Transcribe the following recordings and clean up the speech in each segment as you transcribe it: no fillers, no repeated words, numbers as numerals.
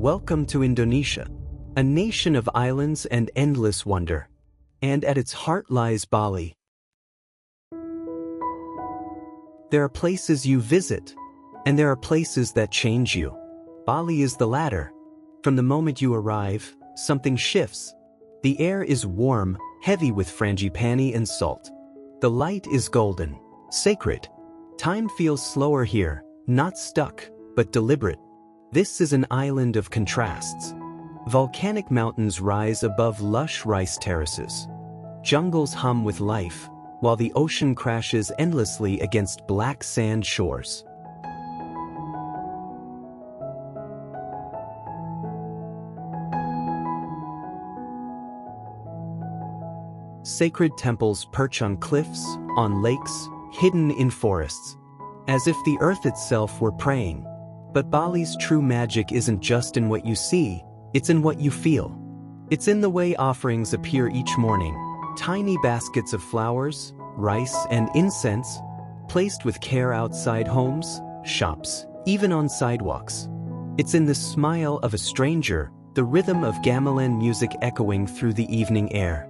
Welcome to Indonesia, a nation of islands and endless wonder. And at its heart lies Bali. There are places you visit, and there are places that change you. Bali is the latter. From the moment you arrive, something shifts. The air is warm, heavy with frangipani and salt. The light is golden, sacred. Time feels slower here, not stuck, but deliberate. This is an island of contrasts. Volcanic mountains rise above lush rice terraces. Jungles hum with life, while the ocean crashes endlessly against black sand shores. Sacred temples perch on cliffs, on lakes, hidden in forests, as if the earth itself were praying. But Bali's true magic isn't just in what you see, it's in what you feel. It's in the way offerings appear each morning. Tiny baskets of flowers, rice, and incense, placed with care outside homes, shops, even on sidewalks. It's in the smile of a stranger, the rhythm of gamelan music echoing through the evening air.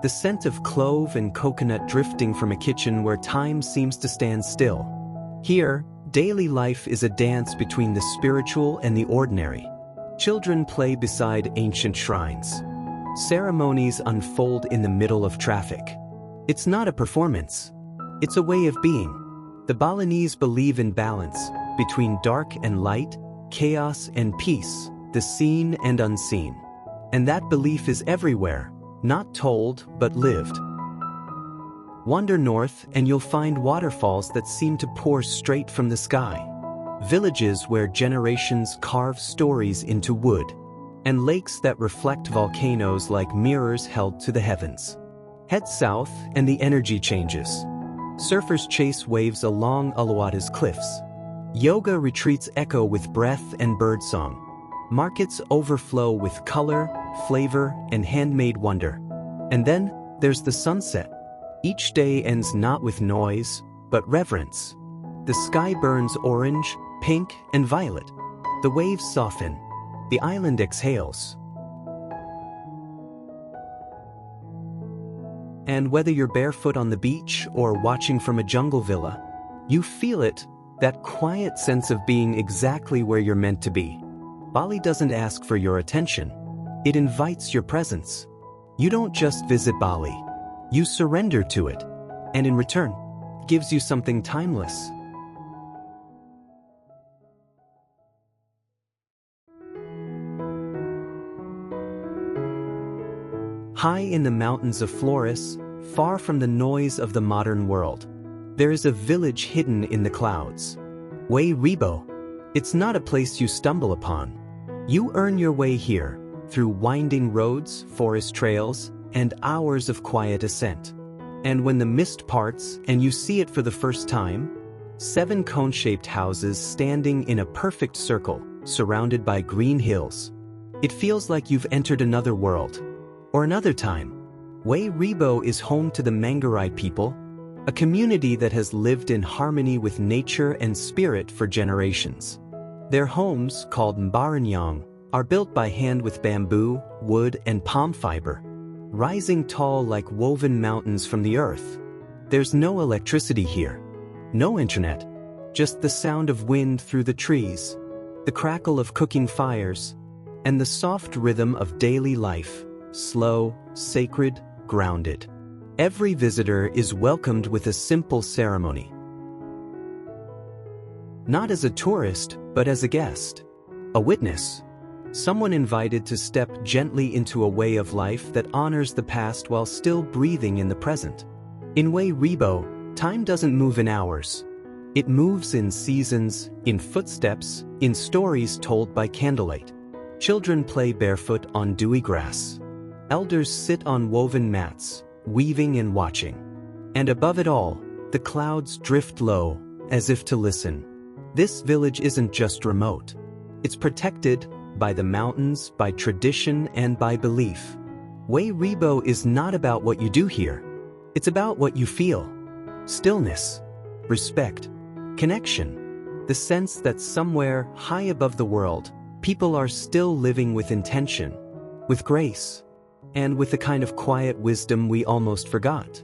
The scent of clove and coconut drifting from a kitchen where time seems to stand still. Here, daily life is a dance between the spiritual and the ordinary. Children play beside ancient shrines. Ceremonies unfold in the middle of traffic. It's not a performance. It's a way of being. The Balinese believe in balance between dark and light, chaos and peace, the seen and unseen. And that belief is everywhere, not told but lived. Wander north and you'll find waterfalls that seem to pour straight from the sky. Villages where generations carve stories into wood. And lakes that reflect volcanoes like mirrors held to the heavens. Head south and the energy changes. Surfers chase waves along Uluwatu's cliffs. Yoga retreats echo with breath and birdsong. Markets overflow with color, flavor, and handmade wonder. And then there's the sunset. Each day ends not with noise, but reverence. The sky burns orange, pink, and violet. The waves soften. The island exhales. And whether you're barefoot on the beach or watching from a jungle villa, you feel it, that quiet sense of being exactly where you're meant to be. Bali doesn't ask for your attention. It invites your presence. You don't just visit Bali. You surrender to it, and in return, gives you something timeless. High in the mountains of Flores, far from the noise of the modern world, there is a village hidden in the clouds. Wae Rebo. It's not a place you stumble upon. You earn your way here, through winding roads, forest trails, and hours of quiet ascent. And when the mist parts and you see it for the first time, 7 cone-shaped houses standing in a perfect circle, surrounded by green hills. It feels like you've entered another world, or another time. Wae Rebo is home to the Manggarai people, a community that has lived in harmony with nature and spirit for generations. Their homes, called Mbaranyang, are built by hand with bamboo, wood, and palm fiber, rising tall like woven mountains from the earth. There's no electricity here, no internet, just the sound of wind through the trees, the crackle of cooking fires, and the soft rhythm of daily life, slow, sacred, grounded. Every visitor is welcomed with a simple ceremony. Not as a tourist, but as a guest, a witness. Someone invited to step gently into a way of life that honors the past while still breathing in the present. In Wae Rebo, time doesn't move in hours. It moves in seasons, in footsteps, in stories told by candlelight. Children play barefoot on dewy grass. Elders sit on woven mats, weaving and watching. And above it all, the clouds drift low, as if to listen. This village isn't just remote. It's protected by the mountains, by tradition, and by belief. Wae Rebo is not about what you do here. It's about what you feel. Stillness, respect, connection. The sense that somewhere high above the world, People are still living with intention, with grace, and with the kind of quiet wisdom we almost forgot.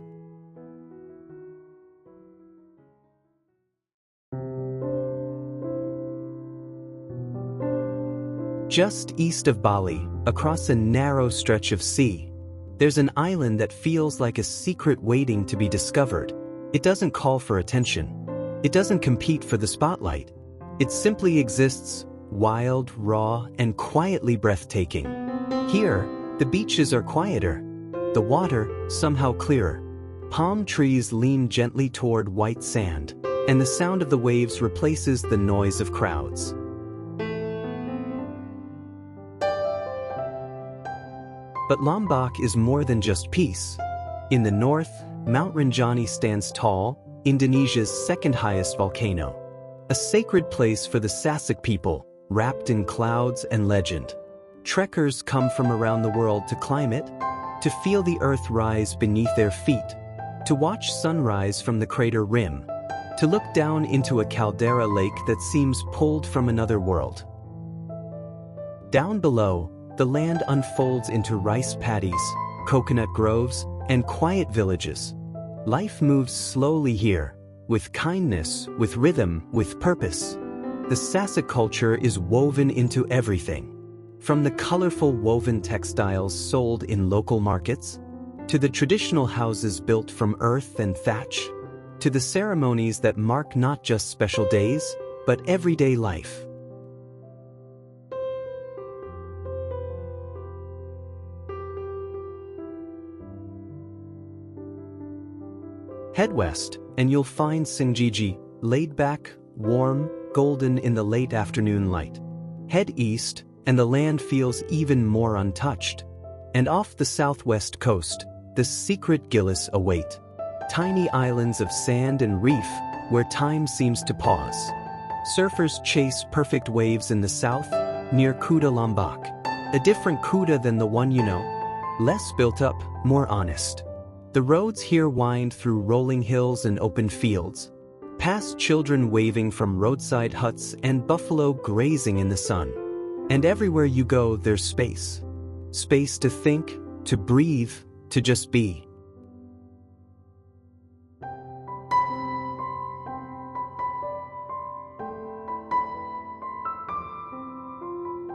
Just east of Bali, across a narrow stretch of sea, there's an island that feels like a secret waiting to be discovered. It doesn't call for attention. It doesn't compete for the spotlight. It simply exists, wild, raw, and quietly breathtaking. Here, the beaches are quieter, the water somehow clearer. Palm trees lean gently toward white sand, and the sound of the waves replaces the noise of crowds. But Lombok is more than just peace. In the north, Mount Rinjani stands tall, Indonesia's second highest volcano. A sacred place for the Sasak people, wrapped in clouds and legend. Trekkers come from around the world to climb it, to feel the earth rise beneath their feet, to watch sunrise from the crater rim, to look down into a caldera lake that seems pulled from another world. Down below, the land unfolds into rice paddies, coconut groves, and quiet villages. Life moves slowly here, with kindness, with rhythm, with purpose. The Sasak culture is woven into everything. From the colorful woven textiles sold in local markets, to the traditional houses built from earth and thatch, to the ceremonies that mark not just special days, but everyday life. Head west, and you'll find Senggigi, laid back, warm, golden in the late afternoon light. Head east, and the land feels even more untouched. And off the southwest coast, the secret Gilis await. Tiny islands of sand and reef, where time seems to pause. Surfers chase perfect waves in the south, near Kuta Lombok. A different Kuta than the one you know. Less built up, more honest. The roads here wind through rolling hills and open fields, past children waving from roadside huts and buffalo grazing in the sun. And everywhere you go, there's space. Space to think, to breathe, to just be.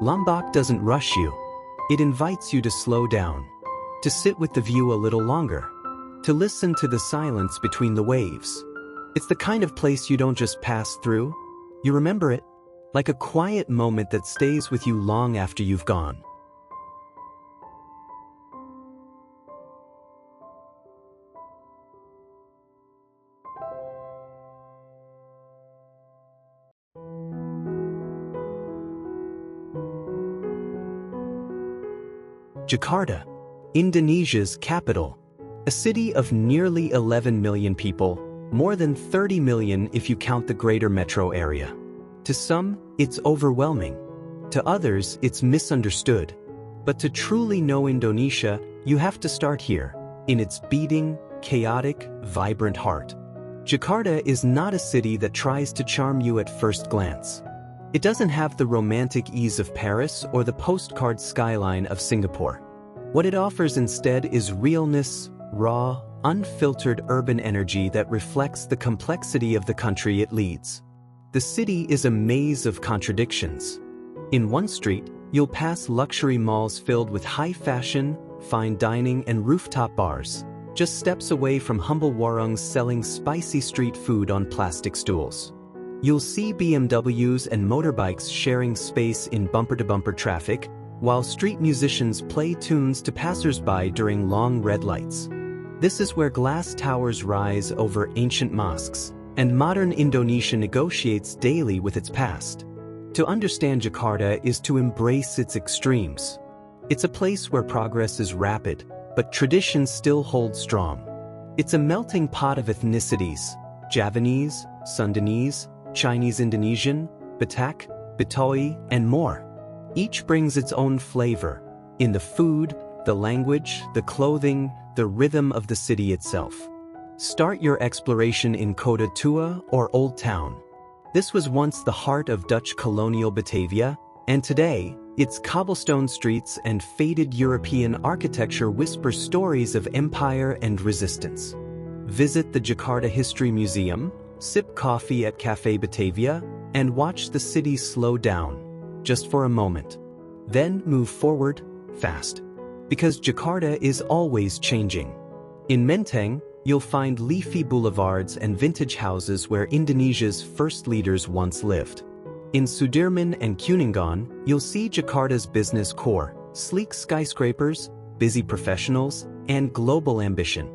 Lombok doesn't rush you. It invites you to slow down, to sit with the view a little longer, to listen to the silence between the waves. It's the kind of place you don't just pass through, you remember it, like a quiet moment that stays with you long after you've gone. Jakarta, Indonesia's capital. A city of nearly 11 million people, more than 30 million if you count the greater metro area. To some, it's overwhelming. To others, it's misunderstood. But to truly know Indonesia, you have to start here, in its beating, chaotic, vibrant heart. Jakarta is not a city that tries to charm you at first glance. It doesn't have the romantic ease of Paris or the postcard skyline of Singapore. What it offers instead is realness, raw, unfiltered urban energy that reflects the complexity of the country it leads. The city is a maze of contradictions. In one street, you'll pass luxury malls filled with high fashion, fine dining, and rooftop bars, just steps away from humble warungs selling spicy street food on plastic stools. You'll see BMWs and motorbikes sharing space in bumper-to-bumper traffic, while street musicians play tunes to passers-by during long red lights. This is where glass towers rise over ancient mosques, and modern Indonesia negotiates daily with its past. To understand Jakarta is to embrace its extremes. It's a place where progress is rapid, but tradition still holds strong. It's a melting pot of ethnicities: Javanese, Sundanese, Chinese Indonesian, Batak, Betawi, and more. Each brings its own flavor, in the food, the language, the clothing, the rhythm of the city itself. Start your exploration in Kota Tua or Old Town. This was once the heart of Dutch colonial Batavia, And today, its cobblestone streets and faded European architecture whisper stories of empire and resistance. Visit the Jakarta History Museum, sip coffee at Cafe Batavia, and watch the city slow down, just for a moment. Then move forward, fast. Because Jakarta is always changing. In Menteng, you'll find leafy boulevards and vintage houses where Indonesia's first leaders once lived. In Sudirman and Kuningan, you'll see Jakarta's business core, sleek skyscrapers, busy professionals, and global ambition.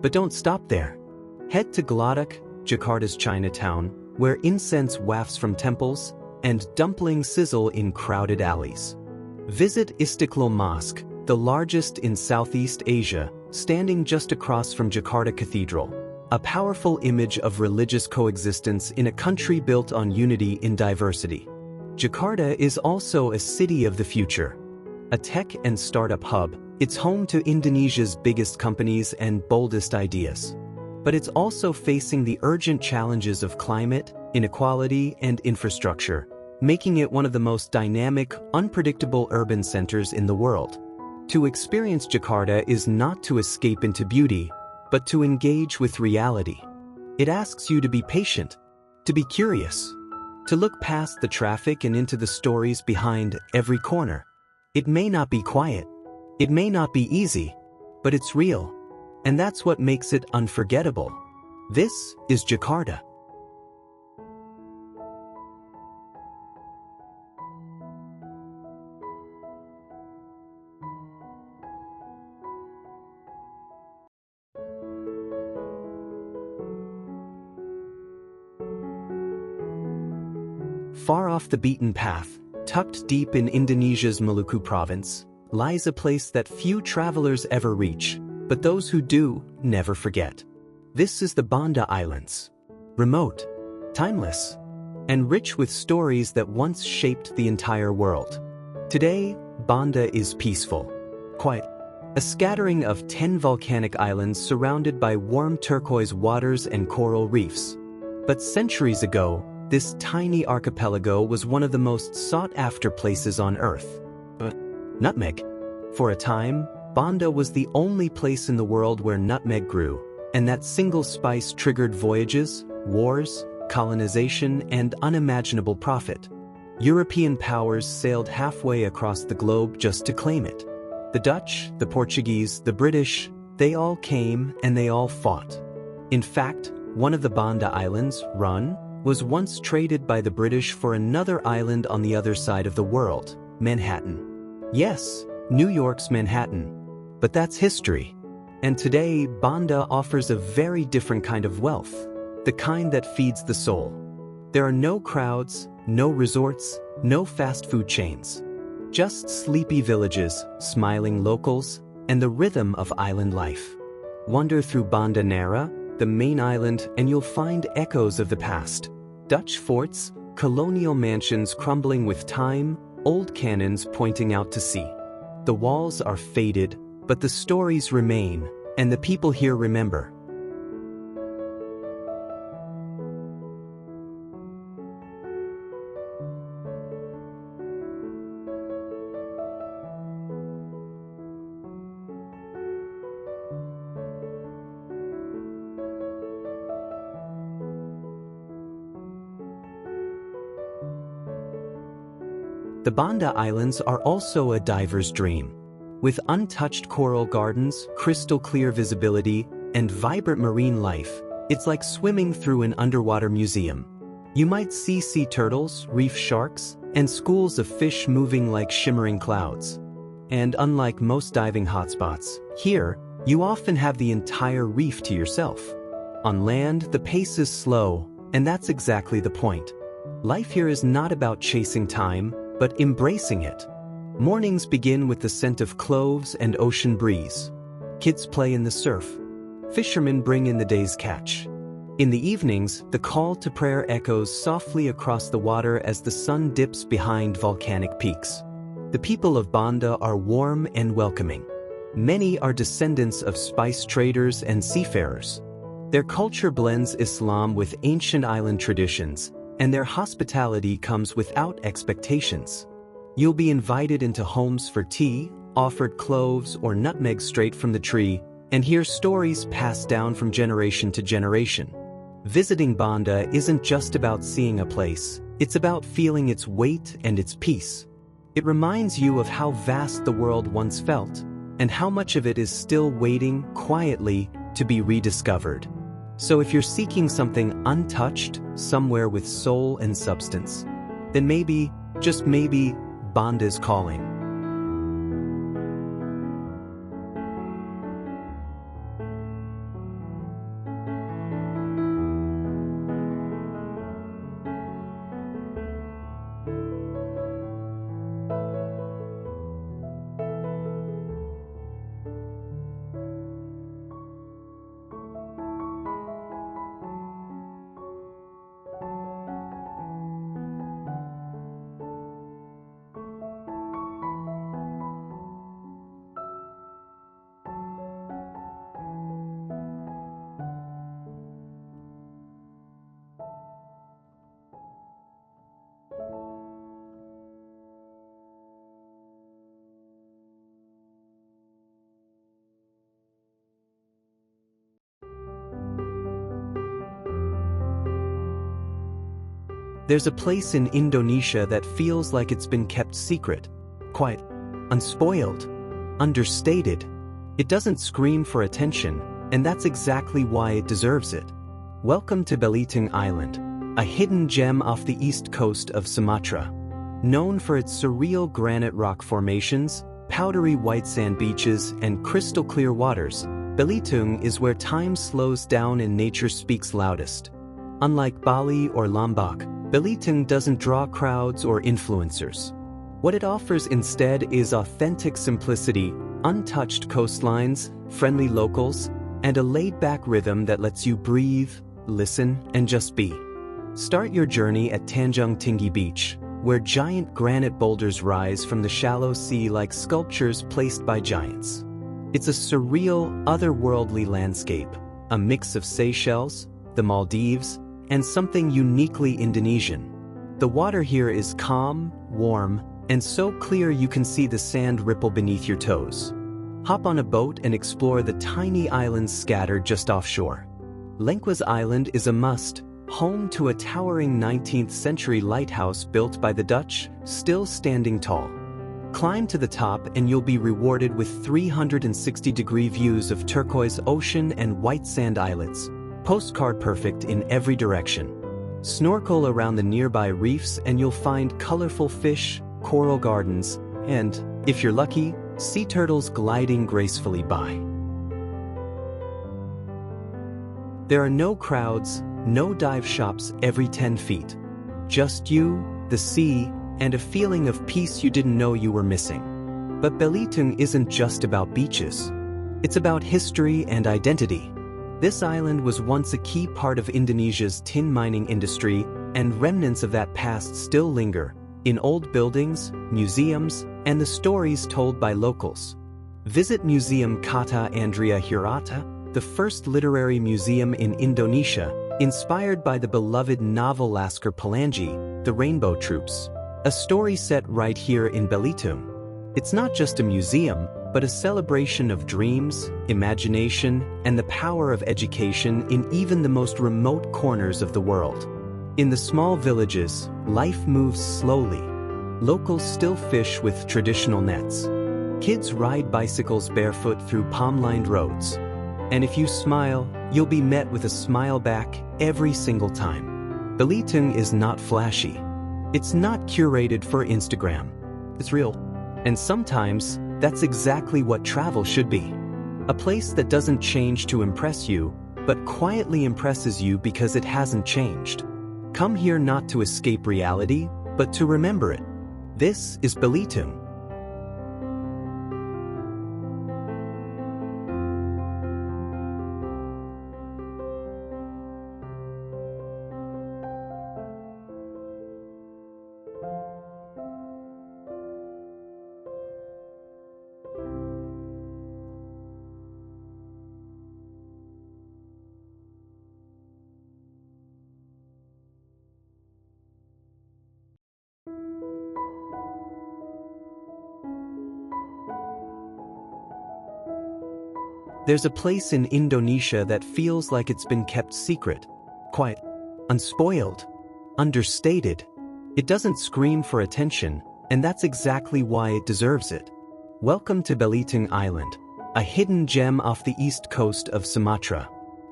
But don't stop there. Head to Geladak, Jakarta's Chinatown, where incense wafts from temples and dumplings sizzle in crowded alleys. Visit Istiqlal Mosque, the largest in Southeast Asia, standing just across from Jakarta Cathedral, a powerful image of religious coexistence in a country built on unity in diversity. Jakarta is also a city of the future. A tech and startup hub, it's home to Indonesia's biggest companies and boldest ideas. But it's also facing the urgent challenges of climate, inequality, and infrastructure, making it one of the most dynamic, unpredictable urban centers in the world. To experience Jakarta is not to escape into beauty, but to engage with reality. It asks you to be patient, to be curious, to look past the traffic and into the stories behind every corner. It may not be quiet, it may not be easy, but it's real. And that's what makes it unforgettable. This is Jakarta. Far off the beaten path, tucked deep in Indonesia's Maluku province, lies a place that few travelers ever reach, but those who do never forget. This is the Banda Islands. Remote, timeless, and rich with stories that once shaped the entire world. Today, Banda is peaceful, quiet, a scattering of 10 volcanic islands surrounded by warm turquoise waters and coral reefs. But centuries ago, this tiny archipelago was one of the most sought-after places on Earth. Nutmeg. For a time, Banda was the only place in the world where nutmeg grew, and that single spice triggered voyages, wars, colonization, and unimaginable profit. European powers sailed halfway across the globe just to claim it. The Dutch, the Portuguese, the British, they all came and they all fought. In fact, one of the Banda Islands, Run, was once traded by the British for another island on the other side of the world, Manhattan. Yes, New York's Manhattan. But that's history. And today, Banda offers a very different kind of wealth, the kind that feeds the soul. There are no crowds, no resorts, no fast food chains. Just sleepy villages, smiling locals, and the rhythm of island life. Wander through Banda Nara, the main island, and you'll find echoes of the past. Dutch forts, colonial mansions crumbling with time, old cannons pointing out to sea. The walls are faded, but the stories remain, and the people here remember. The Banda Islands are also a diver's dream. With untouched coral gardens, crystal clear visibility, and vibrant marine life, it's like swimming through an underwater museum. You might see sea turtles, reef sharks, and schools of fish moving like shimmering clouds. And unlike most diving hotspots, here, you often have the entire reef to yourself. On land, the pace is slow, and that's exactly the point. Life here is not about chasing time, but embracing it. Mornings begin with the scent of cloves and ocean breeze. Kids play in the surf. Fishermen bring in the day's catch. In the evenings, the call to prayer echoes softly across the water as the sun dips behind volcanic peaks. The people of Banda are warm and welcoming. Many are descendants of spice traders and seafarers. Their culture blends Islam with ancient island traditions, and their hospitality comes without expectations. You'll be invited into homes for tea, offered cloves or nutmeg straight from the tree, and hear stories passed down from generation to generation. Visiting Banda isn't just about seeing a place, it's about feeling its weight and its peace. It reminds you of how vast the world once felt, and how much of it is still waiting quietly to be rediscovered. So if you're seeking something untouched, somewhere with soul and substance, then maybe, just maybe, Banda's calling. There's a place in Indonesia that feels like it's been kept secret, quiet, unspoiled, understated. It doesn't scream for attention, and that's exactly why it deserves it. Welcome to Belitung Island, a hidden gem off the east coast of Sumatra. Known for its surreal granite rock formations, powdery white sand beaches, and crystal clear waters, Belitung is where time slows down and nature speaks loudest. Unlike Bali or Lombok, Belitung doesn't draw crowds or influencers. What it offers instead is authentic simplicity, untouched coastlines, friendly locals, and a laid-back rhythm that lets you breathe, listen, and just be. Start your journey at Tanjung Tinggi Beach, where giant granite boulders rise from the shallow sea like sculptures placed by giants. It's a surreal, otherworldly landscape, a mix of Seychelles, the Maldives, and something uniquely Indonesian. The water here is calm, warm, and so clear you can see the sand ripple beneath your toes. Hop on a boat and explore the tiny islands scattered just offshore. Lengquas Island is a must, home to a towering 19th century lighthouse built by the Dutch, still standing tall. Climb to the top and you'll be rewarded with 360-degree views of turquoise ocean and white sand islets, postcard perfect in every direction. Snorkel around the nearby reefs and you'll find colorful fish, coral gardens, and, if you're lucky, sea turtles gliding gracefully by. There are no crowds, no dive shops every 10 feet. Just you, the sea, and a feeling of peace you didn't know you were missing. But Belitung isn't just about beaches. It's about history and identity. This island was once a key part of Indonesia's tin mining industry, and remnants of that past still linger in old buildings, museums, and the stories told by locals. Visit Museum Kata Andrea Hirata, the first literary museum in Indonesia, inspired by the beloved novel Laskar Pelangi, The Rainbow Troops, a story set right here in Belitung. It's not just a museum, but a celebration of dreams, imagination, and the power of education in even the most remote corners of the world. In the small villages, life moves slowly. Locals still fish with traditional nets. Kids ride bicycles barefoot through palm-lined roads. And if you smile, you'll be met with a smile back every single time. Belitung is not flashy. It's not curated for Instagram. It's real. And sometimes, that's exactly what travel should be. A place that doesn't change to impress you, but quietly impresses you because it hasn't changed. Come here not to escape reality, but to remember it. This is Belitung. There's a place in Indonesia that feels like it's been kept secret, quiet, unspoiled, understated. It doesn't scream for attention, and that's exactly why it deserves it. Welcome to Belitung Island, a hidden gem off the east coast of Sumatra.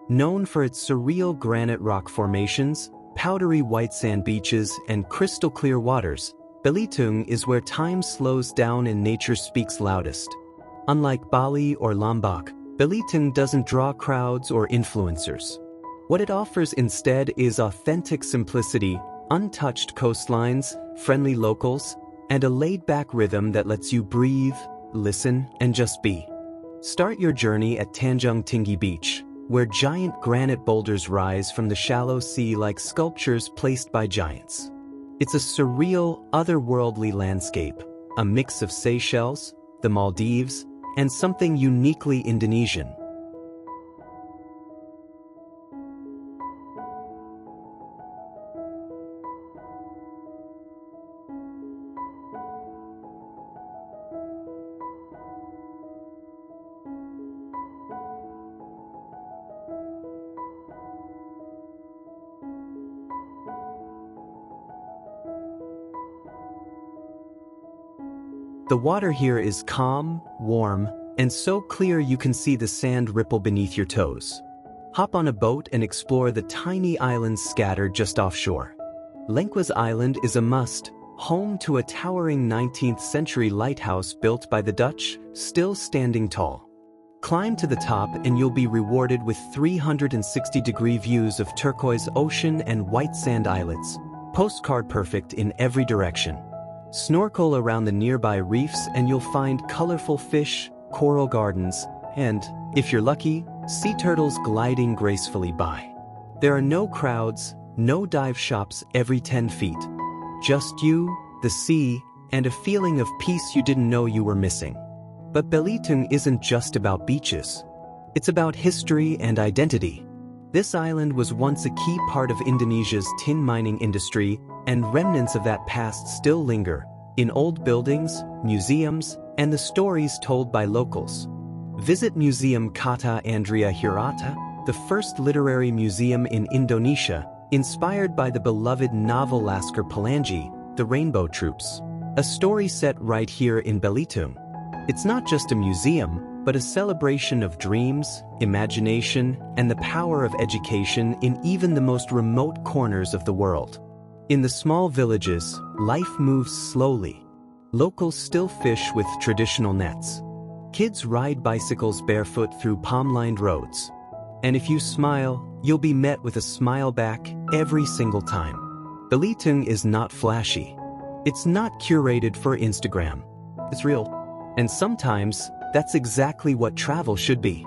Known for its surreal granite rock formations, powdery white sand beaches, and crystal clear waters, Belitung is where time slows down and nature speaks loudest. Unlike Bali or Lombok, Belitung doesn't draw crowds or influencers. What it offers instead is authentic simplicity, untouched coastlines, friendly locals, and a laid-back rhythm that lets you breathe, listen, and just be. Start your journey at Tanjung Tinggi Beach, where giant granite boulders rise from the shallow sea like sculptures placed by giants. It's a surreal, otherworldly landscape, a mix of Seychelles, the Maldives, and something uniquely Indonesian. The water here is calm, warm, and so clear you can see the sand ripple beneath your toes. Hop on a boat and explore the tiny islands scattered just offshore. Lenquas Island is a must, home to a towering 19th century lighthouse built by the Dutch, still standing tall. Climb to the top and you'll be rewarded with 360-degree views of turquoise ocean and white sand islets, postcard perfect in every direction. Snorkel around the nearby reefs and you'll find colorful fish, coral gardens, and, if you're lucky, sea turtles gliding gracefully by. There are no crowds, no dive shops every 10 feet. Just you, the sea, and a feeling of peace you didn't know you were missing. But Belitung isn't just about beaches. It's about history and identity. This island was once a key part of Indonesia's tin mining industry, and remnants of that past still linger in old buildings, museums, and the stories told by locals. Visit Museum Kata Andrea Hirata, the first literary museum in Indonesia, inspired by the beloved novel Laskar Pelangi, The Rainbow Troops, a story set right here in Belitung. It's not just a museum, but a celebration of dreams, imagination, and the power of education in even the most remote corners of the world. In the small villages, life moves slowly. Locals still fish with traditional nets. Kids ride bicycles barefoot through palm-lined roads. And if you smile, you'll be met with a smile back every single time. Belitung is not flashy. It's not curated for Instagram. It's real. And sometimes, that's exactly what travel should be.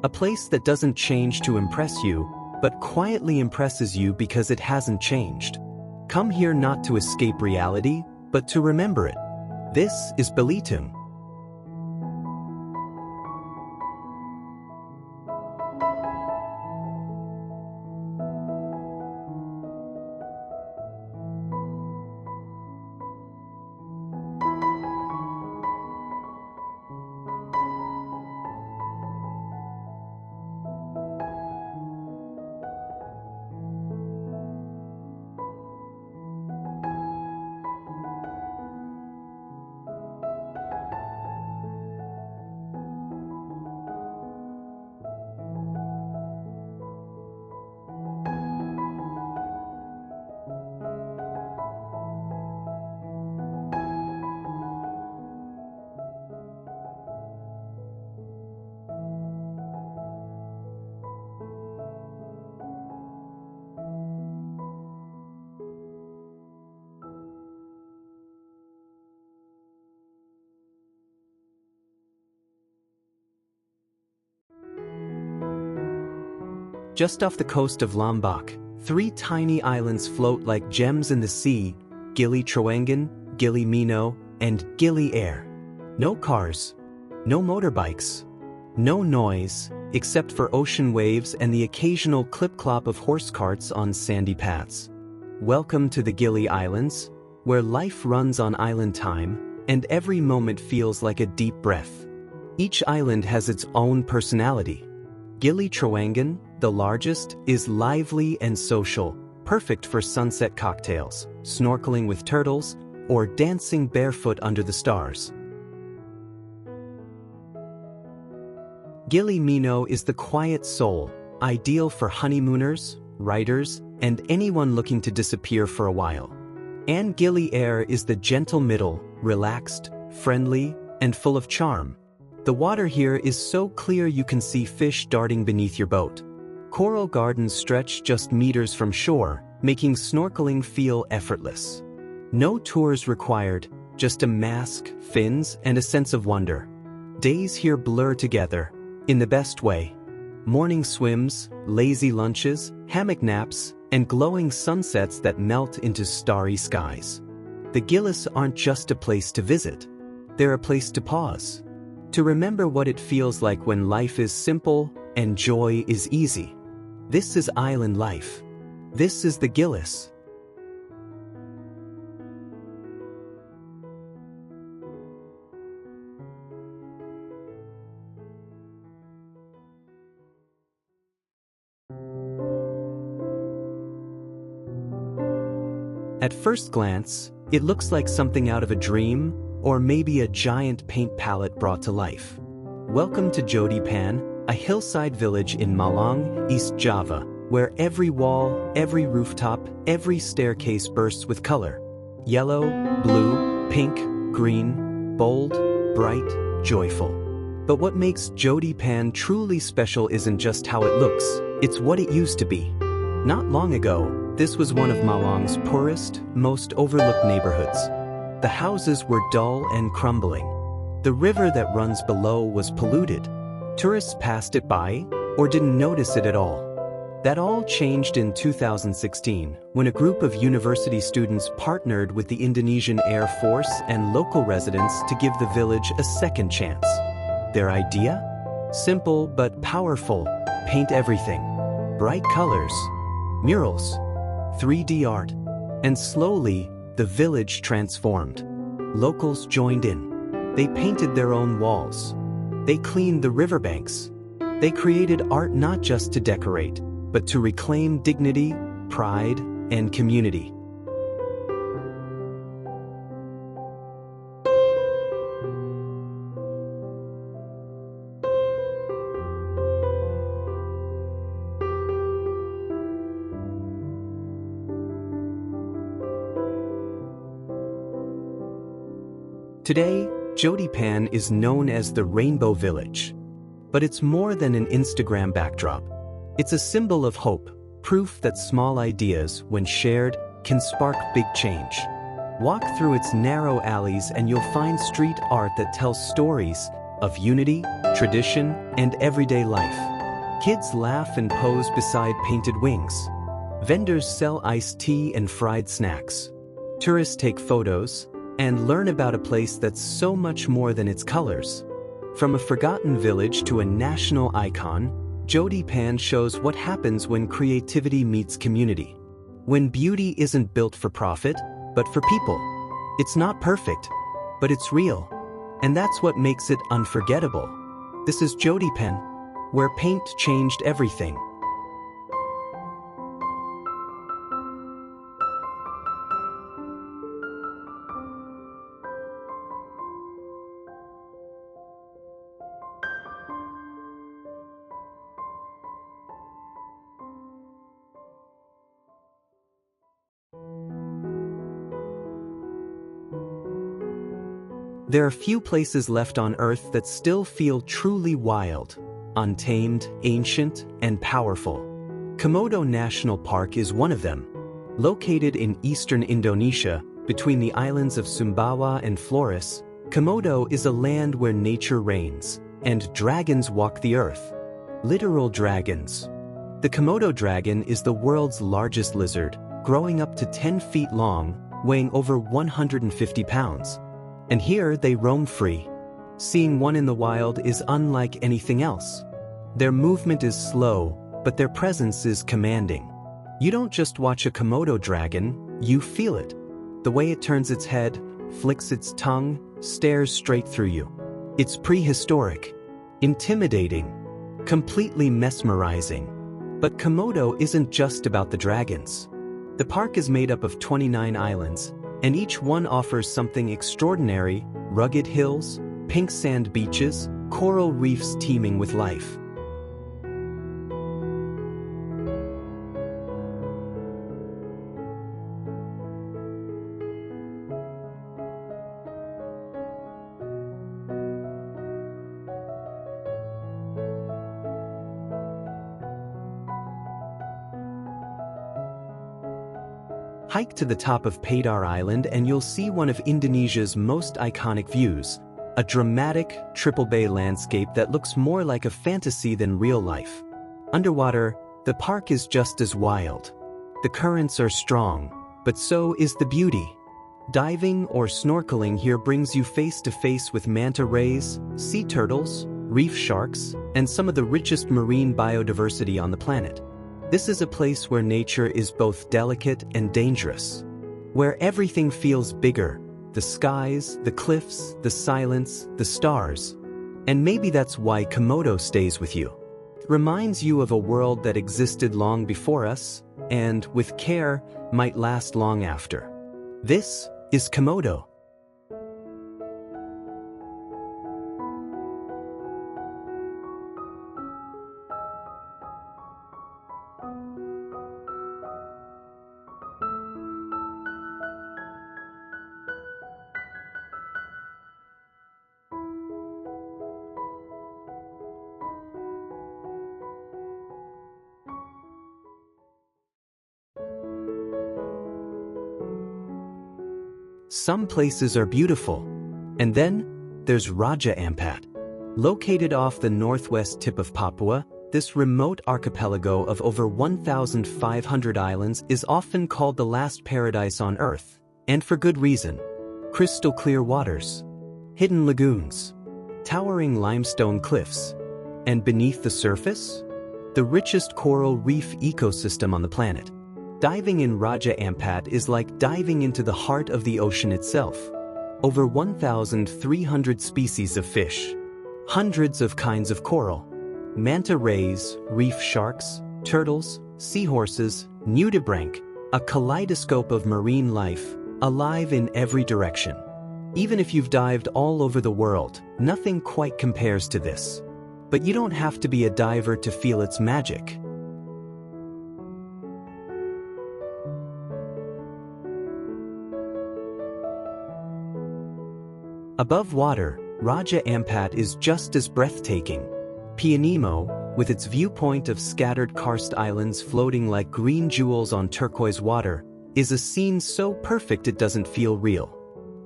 A place that doesn't change to impress you, but quietly impresses you because it hasn't changed. Come here not to escape reality, but to remember it. This is Belitung. Just off the coast of Lombok, 3 tiny islands float like gems in the sea: Gili Trawangan, Gili Mino, and Gili Air. No cars, no motorbikes, no noise, except for ocean waves and the occasional clip-clop of horse carts on sandy paths. Welcome to the Gili Islands, where life runs on island time, and every moment feels like a deep breath. Each island has its own personality. Gili Trawangan, the largest, is lively and social, perfect for sunset cocktails, snorkeling with turtles, or dancing barefoot under the stars. Gili Mino is the quiet soul, ideal for honeymooners, writers, and anyone looking to disappear for a while. And Gili Air is the gentle middle, relaxed, friendly, and full of charm. The water here is so clear you can see fish darting beneath your boat. Coral gardens stretch just meters from shore, making snorkeling feel effortless. No tours required, just a mask, fins, and a sense of wonder. Days here blur together, in the best way. Morning swims, lazy lunches, hammock naps, and glowing sunsets that melt into starry skies. The Gilis aren't just a place to visit. They're a place to pause. To remember what it feels like when life is simple and joy is easy. This is island life. This is the Gilis. At first glance, it looks like something out of a dream, or maybe a giant paint palette brought to life. Welcome to Jodipan, a hillside village in Malang, East Java, where every wall, every rooftop, every staircase bursts with color. Yellow, blue, pink, green, bold, bright, joyful. But what makes Jodipan truly special isn't just how it looks, it's what it used to be. Not long ago, this was one of Malang's poorest, most overlooked neighborhoods. The houses were dull and crumbling. The river that runs below was polluted. Tourists passed it by, or didn't notice it at all. That all changed in 2016, when a group of university students partnered with the Indonesian Air Force and local residents to give the village a second chance. Their idea? Simple but powerful: paint everything. Bright colors, murals, 3D art, and slowly, the village transformed. Locals joined in. They painted their own walls. They cleaned the riverbanks. They created art not just to decorate, but to reclaim dignity, pride, and community. Today, Jodipan is known as the Rainbow Village. But it's more than an Instagram backdrop. It's a symbol of hope, proof that small ideas, when shared, can spark big change. Walk through its narrow alleys and you'll find street art that tells stories of unity, tradition, and everyday life. Kids laugh and pose beside painted wings. Vendors sell iced tea and fried snacks. Tourists take photos and learn about a place that's so much more than its colors. From a forgotten village to a national icon, Jodipan shows what happens when creativity meets community. When beauty isn't built for profit, but for people. It's not perfect, but it's real. And that's what makes it unforgettable. This is Jodipan, where paint changed everything. There are few places left on Earth that still feel truly wild, untamed, ancient, and powerful. Komodo National Park is one of them. Located in eastern Indonesia, between the islands of Sumbawa and Flores, Komodo is a land where nature reigns, and dragons walk the earth. Literal dragons. The Komodo dragon is the world's largest lizard, growing up to 10 feet long, weighing over 150 pounds. And here they roam free. Seeing one in the wild is unlike anything else. Their movement is slow, but their presence is commanding. You don't just watch a Komodo dragon, you feel it. The way it turns its head, flicks its tongue, stares straight through you. It's prehistoric, intimidating, completely mesmerizing. But Komodo isn't just about the dragons. The park is made up of 29 islands, and each one offers something extraordinary: rugged hills, pink sand beaches, coral reefs teeming with life. Hike to the top of Padar Island and you'll see one of Indonesia's most iconic views, a dramatic, triple bay landscape that looks more like a fantasy than real life. Underwater, the park is just as wild. The currents are strong, but so is the beauty. Diving or snorkeling here brings you face to face with manta rays, sea turtles, reef sharks, and some of the richest marine biodiversity on the planet. This is a place where nature is both delicate and dangerous, where everything feels bigger: the skies, the cliffs, the silence, the stars. And maybe that's why Komodo stays with you. It reminds you of a world that existed long before us, and, with care, might last long after. This is Komodo. Some places are beautiful. And then, there's Raja Ampat. Located off the northwest tip of Papua, this remote archipelago of over 1,500 islands is often called the last paradise on Earth, and for good reason. Crystal clear waters, hidden lagoons, towering limestone cliffs, and beneath the surface, the richest coral reef ecosystem on the planet. Diving in Raja Ampat is like diving into the heart of the ocean itself. Over 1,300 species of fish, hundreds of kinds of coral, manta rays, reef sharks, turtles, seahorses, nudibranch, a kaleidoscope of marine life, alive in every direction. Even if you've dived all over the world, nothing quite compares to this. But you don't have to be a diver to feel its magic. Above water, Raja Ampat is just as breathtaking. Pianemo, with its viewpoint of scattered karst islands floating like green jewels on turquoise water, is a scene so perfect it doesn't feel real.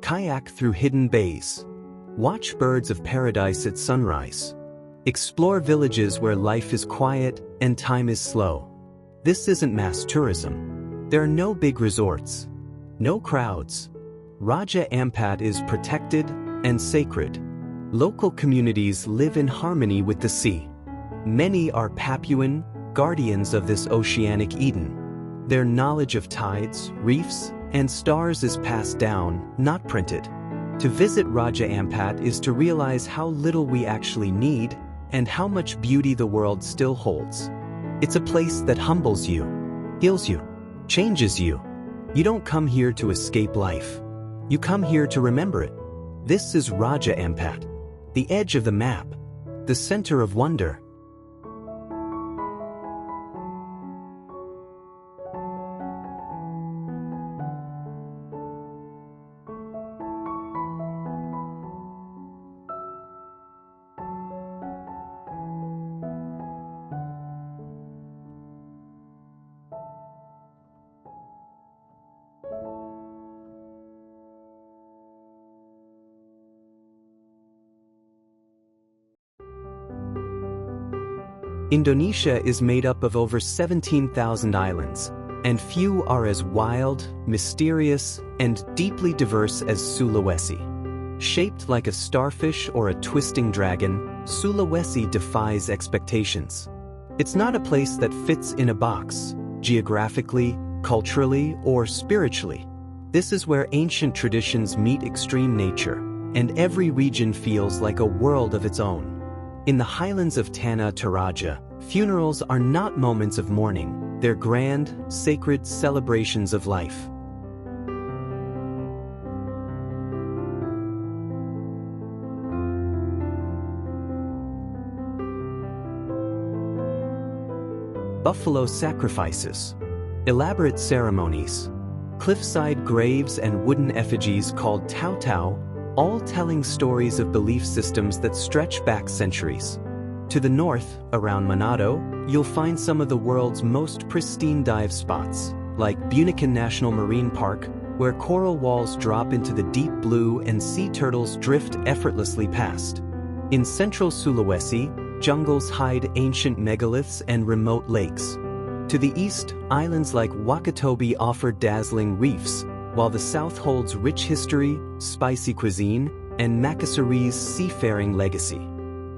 Kayak through hidden bays. Watch birds of paradise at sunrise. Explore villages where life is quiet and time is slow. This isn't mass tourism. There are no big resorts, no crowds. Raja Ampat is protected and sacred. Local communities live in harmony with the sea. Many are Papuan, guardians of this oceanic Eden. Their knowledge of tides, reefs, and stars is passed down, not printed. To visit Raja Ampat is to realize how little we actually need and how much beauty the world still holds. It's a place that humbles you, heals you, changes you. You don't come here to escape life. You come here to remember it. This is Raja Ampat, the edge of the map, the center of wonder. Indonesia is made up of over 17,000 islands, and few are as wild, mysterious, and deeply diverse as Sulawesi. Shaped like a starfish or a twisting dragon, Sulawesi defies expectations. It's not a place that fits in a box, geographically, culturally, or spiritually. This is where ancient traditions meet extreme nature, and every region feels like a world of its own. In the highlands of Tanah Toraja, funerals are not moments of mourning, they're grand, sacred celebrations of life. Buffalo sacrifices. Elaborate ceremonies. Cliffside graves and wooden effigies called tau, all telling stories of belief systems that stretch back centuries. To the north, around Manado, you'll find some of the world's most pristine dive spots, like Bunikan National Marine Park, where coral walls drop into the deep blue and sea turtles drift effortlessly past. In central Sulawesi, jungles hide ancient megaliths and remote lakes. To the east, islands like Wakatobi offer dazzling reefs, while the south holds rich history, spicy cuisine, and Makassar's seafaring legacy.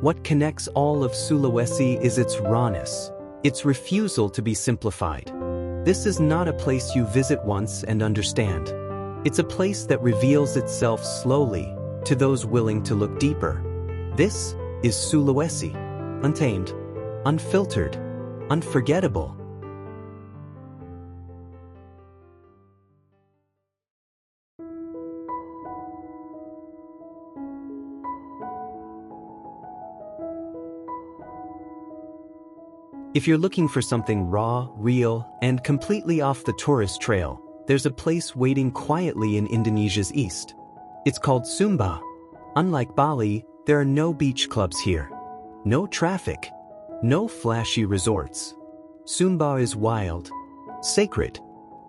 What connects all of Sulawesi is its rawness, its refusal to be simplified. This is not a place you visit once and understand. It's a place that reveals itself slowly to those willing to look deeper. This is Sulawesi, untamed, unfiltered, unforgettable. If you're looking for something raw, real, and completely off the tourist trail, there's a place waiting quietly in Indonesia's east. It's called Sumba. Unlike Bali, there are no beach clubs here. No traffic. No flashy resorts. Sumba is wild, sacred,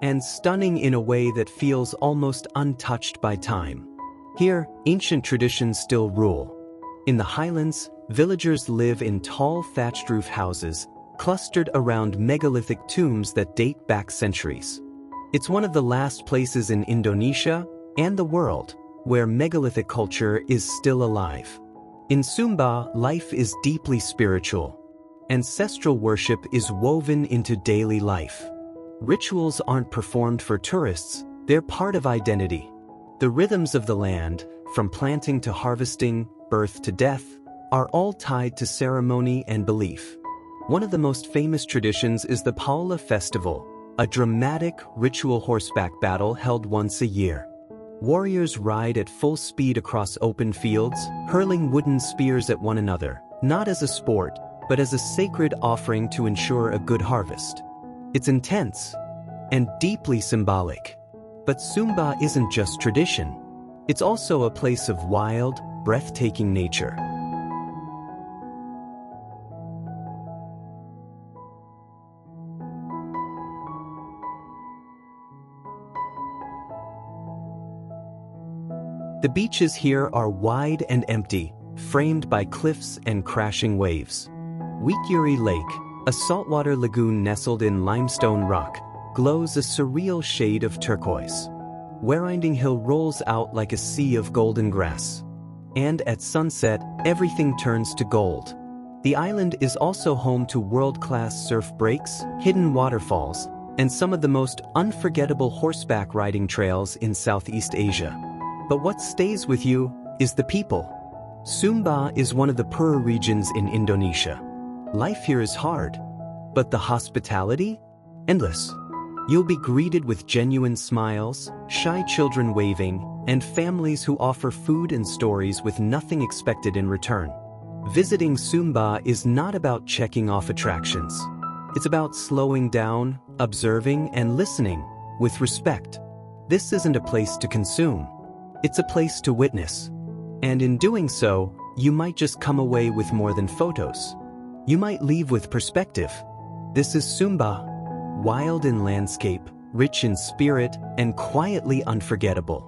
and stunning in a way that feels almost untouched by time. Here, ancient traditions still rule. In the highlands, villagers live in tall thatched roof houses, clustered around megalithic tombs that date back centuries. It's one of the last places in Indonesia and the world where megalithic culture is still alive. In Sumba, life is deeply spiritual. Ancestral worship is woven into daily life. Rituals aren't performed for tourists, they're part of identity. The rhythms of the land, from planting to harvesting, birth to death, are all tied to ceremony and belief. One of the most famous traditions is the Paula Festival, a dramatic ritual horseback battle held once a year. Warriors ride at full speed across open fields, hurling wooden spears at one another, not as a sport, but as a sacred offering to ensure a good harvest. It's intense and deeply symbolic. But Sumba isn't just tradition. It's also a place of wild, breathtaking nature. The beaches here are wide and empty, framed by cliffs and crashing waves. Wikuri Lake, a saltwater lagoon nestled in limestone rock, glows a surreal shade of turquoise. Warinding Hill rolls out like a sea of golden grass. And at sunset, everything turns to gold. The island is also home to world-class surf breaks, hidden waterfalls, and some of the most unforgettable horseback riding trails in Southeast Asia. But what stays with you is the people. Sumba is one of the poorer regions in Indonesia. Life here is hard, but the hospitality? Endless. You'll be greeted with genuine smiles, shy children waving, and families who offer food and stories with nothing expected in return. Visiting Sumba is not about checking off attractions. It's about slowing down, observing, and listening with respect. This isn't a place to consume. It's a place to witness. And in doing so, you might just come away with more than photos. You might leave with perspective. This is Sumba, wild in landscape, rich in spirit, and quietly unforgettable.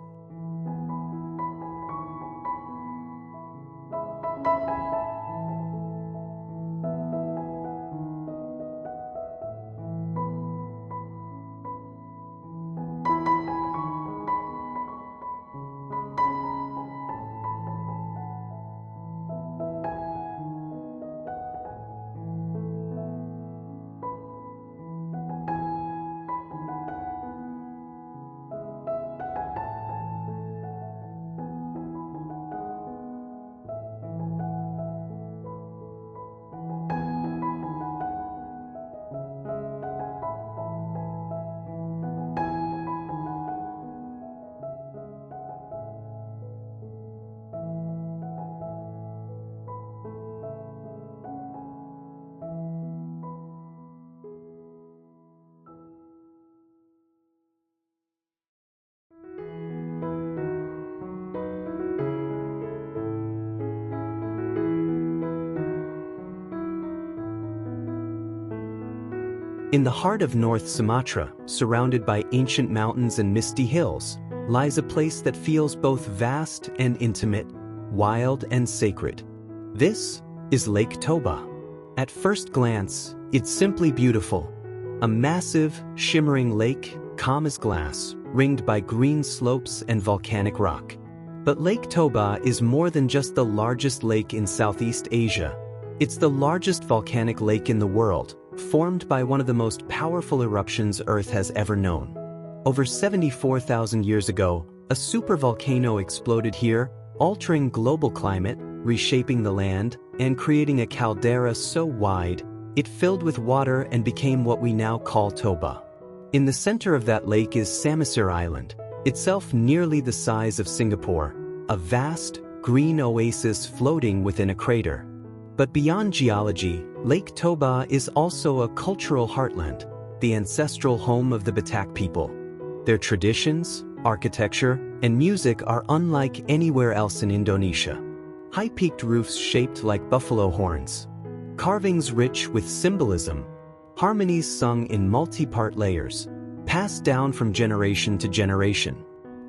In the heart of North Sumatra, surrounded by ancient mountains and misty hills, lies a place that feels both vast and intimate, wild and sacred. This is Lake Toba. At first glance, it's simply beautiful. A massive, shimmering lake, calm as glass, ringed by green slopes and volcanic rock. But Lake Toba is more than just the largest lake in Southeast Asia. It's the largest volcanic lake in the world, formed by one of the most powerful eruptions Earth has ever known. Over 74,000 years ago, a supervolcano exploded here, altering global climate, reshaping the land, and creating a caldera so wide, it filled with water and became what we now call Toba. In the center of that lake is Samosir Island, itself nearly the size of Singapore, a vast, green oasis floating within a crater. But beyond geology, Lake Toba is also a cultural heartland, the ancestral home of the Batak people. Their traditions, architecture, and music are unlike anywhere else in Indonesia. High-peaked roofs shaped like buffalo horns, carvings rich with symbolism, harmonies sung in multi-part layers, passed down from generation to generation.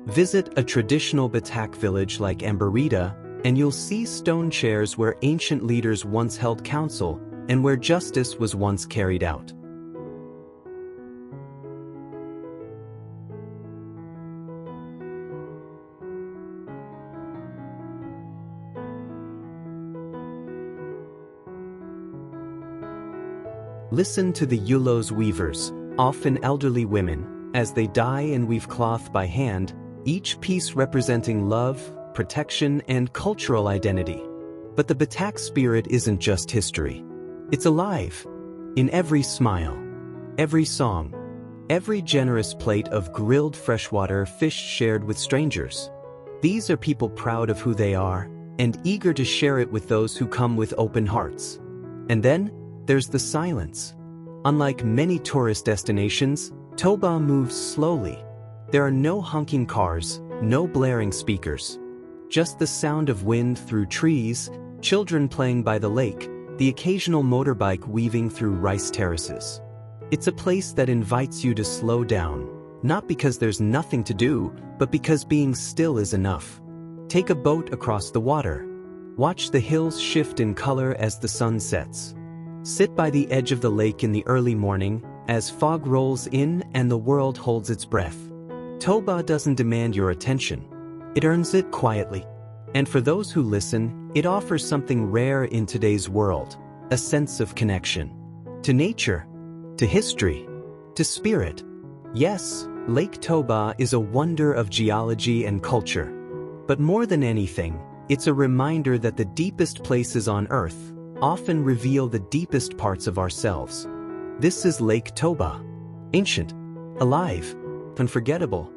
Visit a traditional Batak village like Ambarita, and you'll see stone chairs where ancient leaders once held council and where justice was once carried out. Listen to the Yulos weavers, often elderly women, as they dye and weave cloth by hand, each piece representing love, protection, and cultural identity. But the Batak spirit isn't just history. It's alive. In every smile, every song, every generous plate of grilled freshwater fish shared with strangers. These are people proud of who they are and eager to share it with those who come with open hearts. And then, there's the silence. Unlike many tourist destinations, Toba moves slowly. There are no honking cars, no blaring speakers. Just the sound of wind through trees, children playing by the lake, the occasional motorbike weaving through rice terraces. It's a place that invites you to slow down, not because there's nothing to do, but because being still is enough. Take a boat across the water. Watch the hills shift in color as the sun sets. Sit by the edge of the lake in the early morning, as fog rolls in and the world holds its breath. Toba doesn't demand your attention. It earns it quietly. And for those who listen, it offers something rare in today's world, a sense of connection. To nature, to history, to spirit. Yes, Lake Toba is a wonder of geology and culture. But more than anything, it's a reminder that the deepest places on Earth often reveal the deepest parts of ourselves. This is Lake Toba. Ancient, alive, unforgettable.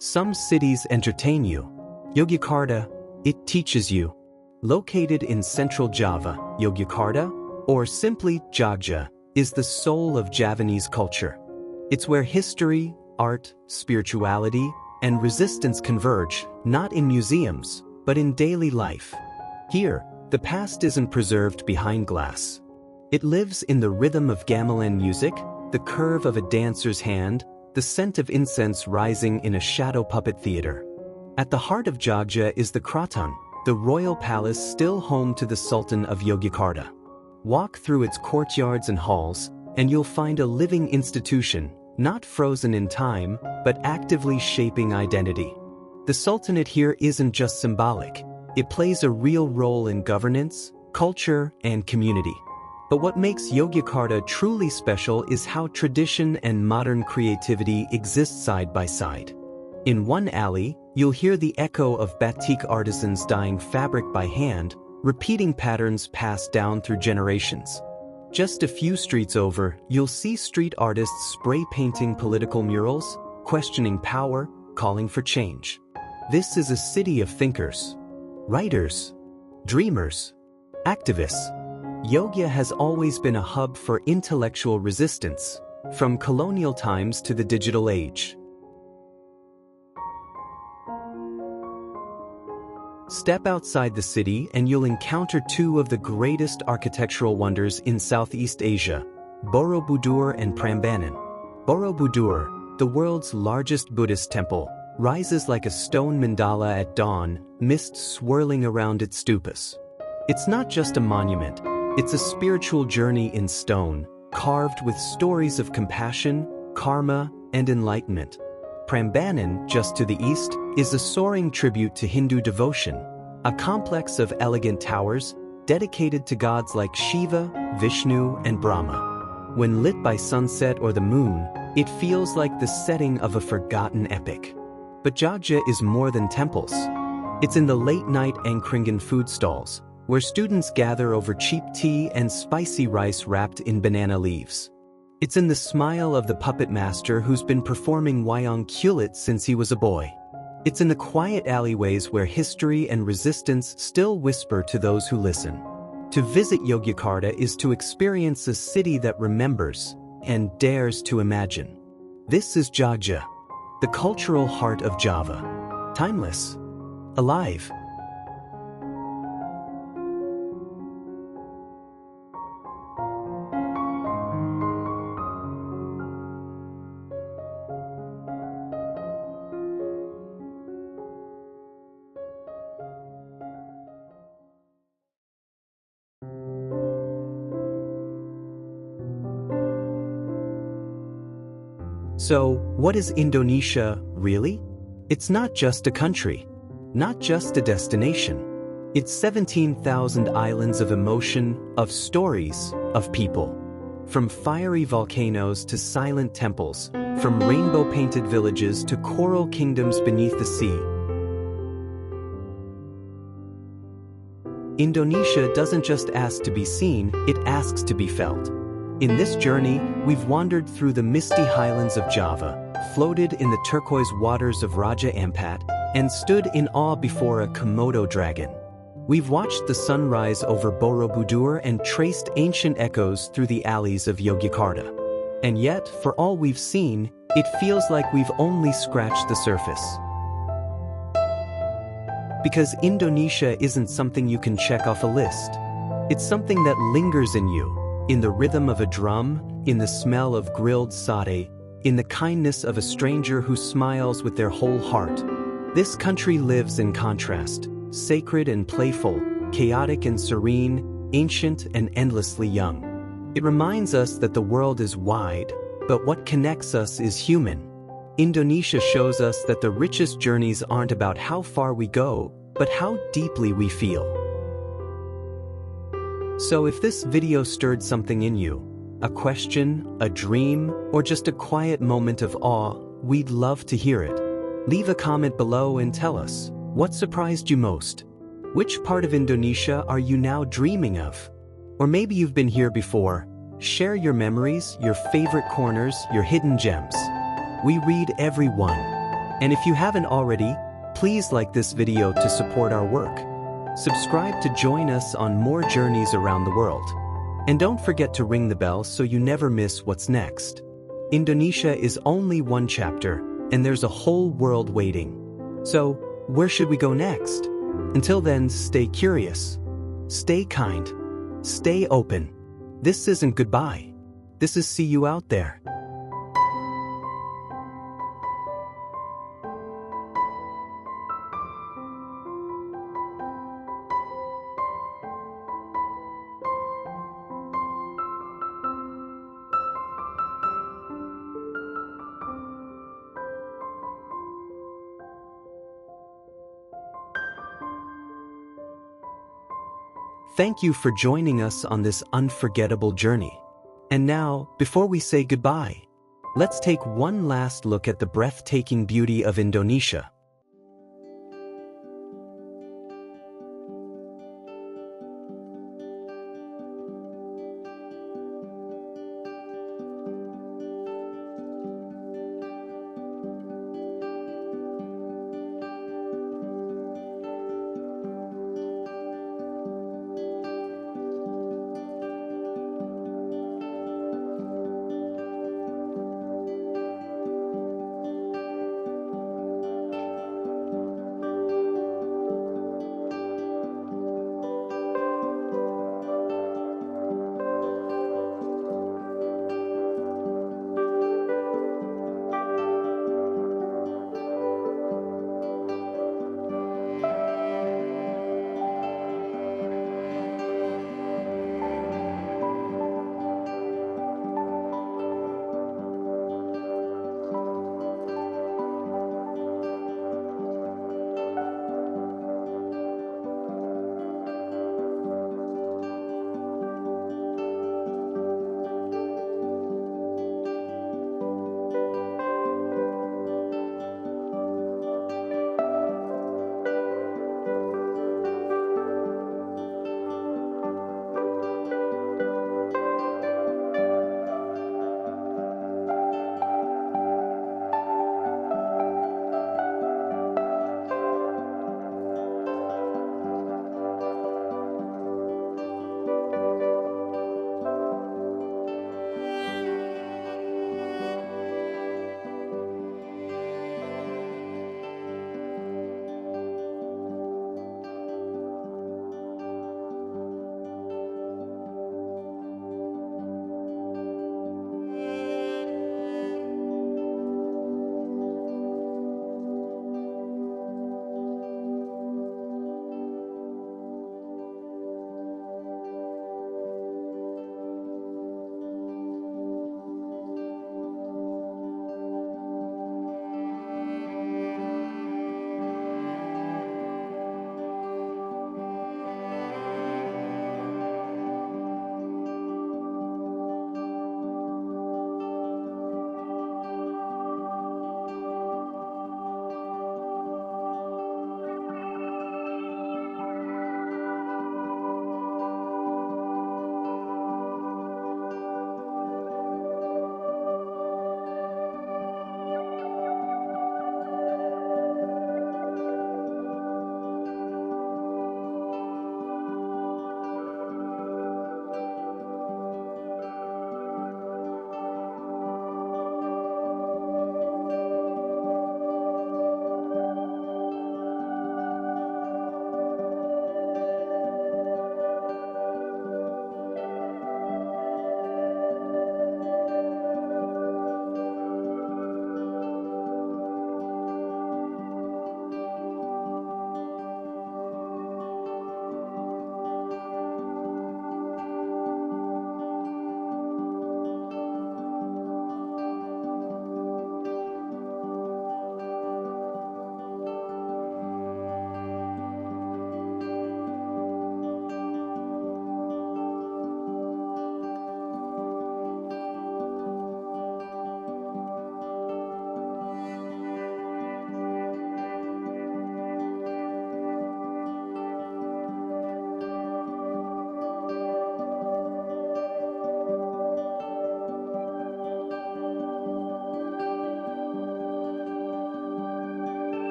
Some cities entertain you. Yogyakarta, it teaches you. Located in central Java, Yogyakarta, or simply Jogja, is the soul of Javanese culture. It's where history, art, spirituality, and resistance converge, not in museums, but in daily life. Here, the past isn't preserved behind glass. It lives in the rhythm of gamelan music, the curve of a dancer's hand, the scent of incense rising in a shadow puppet theater. At the heart of Jogja is the Kraton, the royal palace still home to the Sultan of Yogyakarta. Walk through its courtyards and halls, and you'll find a living institution, not frozen in time, but actively shaping identity. The Sultanate here isn't just symbolic. It plays a real role in governance, culture, and community. But what makes Yogyakarta truly special is how tradition and modern creativity exist side by side. In one alley, you'll hear the echo of batik artisans dyeing fabric by hand, repeating patterns passed down through generations. Just a few streets over, you'll see street artists spray painting political murals, questioning power, calling for change. This is a city of thinkers, writers, dreamers, activists. Yogya has always been a hub for intellectual resistance, from colonial times to the digital age. Step outside the city and you'll encounter two of the greatest architectural wonders in Southeast Asia, Borobudur and Prambanan. Borobudur, the world's largest Buddhist temple, rises like a stone mandala at dawn, mist swirling around its stupas. It's not just a monument, it's a spiritual journey in stone, carved with stories of compassion, karma, and enlightenment. Prambanan, just to the east, is a soaring tribute to Hindu devotion, a complex of elegant towers dedicated to gods like Shiva, Vishnu, and Brahma. When lit by sunset or the moon, it feels like the setting of a forgotten epic. But Jogja is more than temples. It's in the late-night Angkringan food stalls, where students gather over cheap tea and spicy rice wrapped in banana leaves. It's in the smile of the puppet master who's been performing wayang kulit since he was a boy. It's in the quiet alleyways where history and resistance still whisper to those who listen. To visit Yogyakarta is to experience a city that remembers and dares to imagine. This is Jogja, the cultural heart of Java. Timeless, alive. So, what is Indonesia, really? It's not just a country, not just a destination. It's 17,000 islands of emotion, of stories, of people. From fiery volcanoes to silent temples, from rainbow-painted villages to coral kingdoms beneath the sea. Indonesia doesn't just ask to be seen, it asks to be felt. In this journey, we've wandered through the misty highlands of Java, floated in the turquoise waters of Raja Ampat, and stood in awe before a Komodo dragon. We've watched the sunrise over Borobudur and traced ancient echoes through the alleys of Yogyakarta. And yet, for all we've seen, it feels like we've only scratched the surface. Because Indonesia isn't something you can check off a list. It's something that lingers in you. In the rhythm of a drum, in the smell of grilled satay, in the kindness of a stranger who smiles with their whole heart. This country lives in contrast, sacred and playful, chaotic and serene, ancient and endlessly young. It reminds us that the world is wide, but what connects us is human. Indonesia shows us that the richest journeys aren't about how far we go, but how deeply we feel. So if this video stirred something in you, a question, a dream, or just a quiet moment of awe, we'd love to hear it. Leave a comment below and tell us, what surprised you most? Which part of Indonesia are you now dreaming of? Or maybe you've been here before. Share your memories, your favorite corners, your hidden gems. We read every one. And if you haven't already, please like this video to support our work. Subscribe to join us on more journeys around the world. And don't forget to ring the bell so you never miss what's next. Indonesia is only one chapter, and there's a whole world waiting. So, where should we go next? Until then, stay curious. Stay kind. Stay open. This isn't goodbye. This is see you out there. Thank you for joining us on this unforgettable journey. And now, before we say goodbye, let's take one last look at the breathtaking beauty of Indonesia.